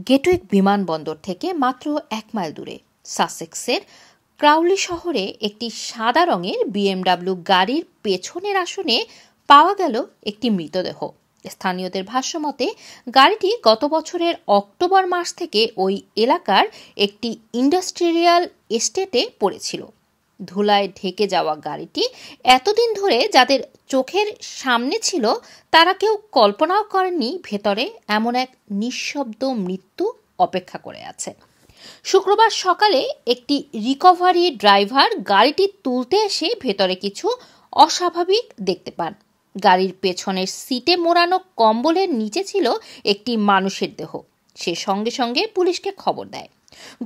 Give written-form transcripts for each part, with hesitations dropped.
Gatwick বিমানবন্দর থেকে মাত্র 1 মাইল দূরে সাসেক্সের ক্রাউলি শহরে একটি সাদা রঙের বিএমডব্লিউ গাড়ির পেছনের আসনে পাওয়া গেল একটি মৃতদেহ। স্থানীয়দের ভাষ্যমতে গাড়িটি গত বছরের অক্টোবর মাস থেকে ওই এলাকার একটি ইন্ডাস্ট্রিয়াল এস্টেটে পড়েছিল। ধুলায় ঢেকে যাওয়া গাড়িটি এতদিন ধরে যাদের চোখের সামনে ছিল তারা কেউ কল্পনাও করেননি ভেতরে এমন এক নিঃশব্দ মৃত্যু অপেক্ষা করে আছে। শুক্রবার সকালে একটি রিকভারি ড্রাইভার গাড়িটি তুলতে এসে ভেতরে কিছু অস্বাভাবিক দেখতে পান। গাড়ির পেছনের সিটে মোড়ানো কম্বলের নিচে ছিল একটি মানুষের দেহ। সে সঙ্গে সঙ্গে পুলিশকে খবর দেয়।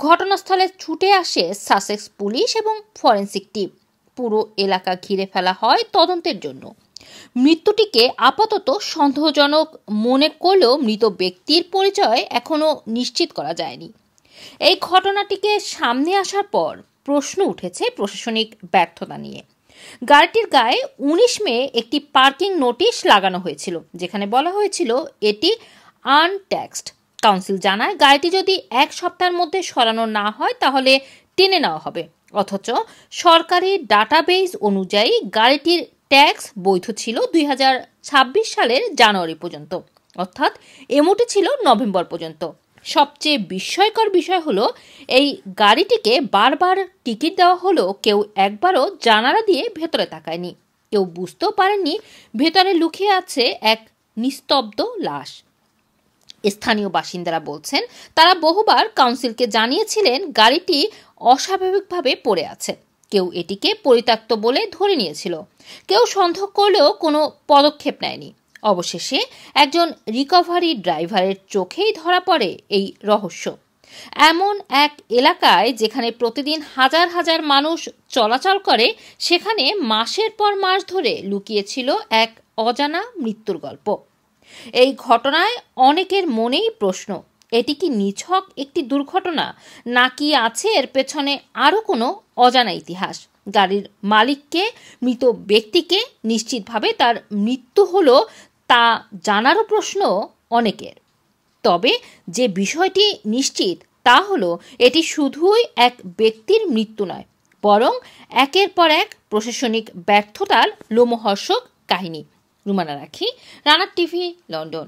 ঘটনাস্থলে ছুটে আসে সাসেক্স পুলিশ এবং ফরেনসিক টিম। পুরো এলাকা ঘিরে ফেলা হয় তদন্তের জন্য। মৃত্যুটিকে আপাতত সন্দেহজনক মনে করলেও মৃত ব্যক্তির পরিচয় এখনো নিশ্চিত করা যায়নি। এই ঘটনাটিকে সামনে আসার পর প্রশ্ন উঠেছে প্রশাসনিক ব্যর্থতা নিয়ে। গাড়িটির গায়ে 19 মে একটি পার্কিং নোটিশ লাগানো হয়েছিল, যেখানে বলা হয়েছিল এটি আনট্যাক্সড। কাউন্সিল জানায় গাড়িটি যদি 1 সপ্তাহের মধ্যে সরানো না হয় তাহলে টেনে নেওয়া হবে। অথচ সরকারি ডাটাবেজ অনুযায়ী গাড়িটির ট্যাক্স বৈধ ছিল 2026 সালের জানুয়ারি পর্যন্ত, অর্থাৎ এমওটি ছিল নভেম্বর পর্যন্ত। সবচেয়ে বিস্ময়কর বিষয় হলো এই গাড়িটিকে বারবার টিকিট দেওয়া হলো, কেউ একবারও জানালা দিয়ে ভেতরে তাকায়নি। কেউ বুঝতেও পারেননি ভেতরে লুকিয়ে আছে এক নিস্তব্ধ লাশ। স্থানীয় বাসিন্দারা বলছেন তারা বহুবার কাউন্সিলকে জানিয়েছিলেন গাড়িটি অস্বাভাবিকভাবে পড়ে আছে। কেউ এটিকে পরিত্যক্ত বলে ধরে নিয়েছিল, কেউ সন্দেহ করলেও কোনো পদক্ষেপ নেয়নি। অবশেষে একজন রিকভারি ড্রাইভারের চোখেই ধরা পড়ে এই রহস্য। এমন এক এলাকায় যেখানে প্রতিদিন হাজার হাজার মানুষ চলাচল করে, সেখানে মাসের পর মাস ধরে লুকিয়েছিল এক অজানা মৃত্যুর গল্প। এই ঘটনায় অনেকের মনেই প্রশ্ন, এটি কি নিছক একটি দুর্ঘটনা, নাকি আছে এর পেছনে আরও কোনো অজানা ইতিহাস? গাড়ির মালিককে, মৃত ব্যক্তিকে নিশ্চিতভাবে তার মৃত্যু হলো তা জানারও প্রশ্ন অনেকের। তবে যে বিষয়টি নিশ্চিত তা হলো এটি শুধুই এক ব্যক্তির মৃত্যু নয়, বরং একের পর এক প্রশাসনিক ব্যর্থতার লোমহর্ষক কাহিনী। রুমানা রাখি, রানা টিভি, লন্ডন।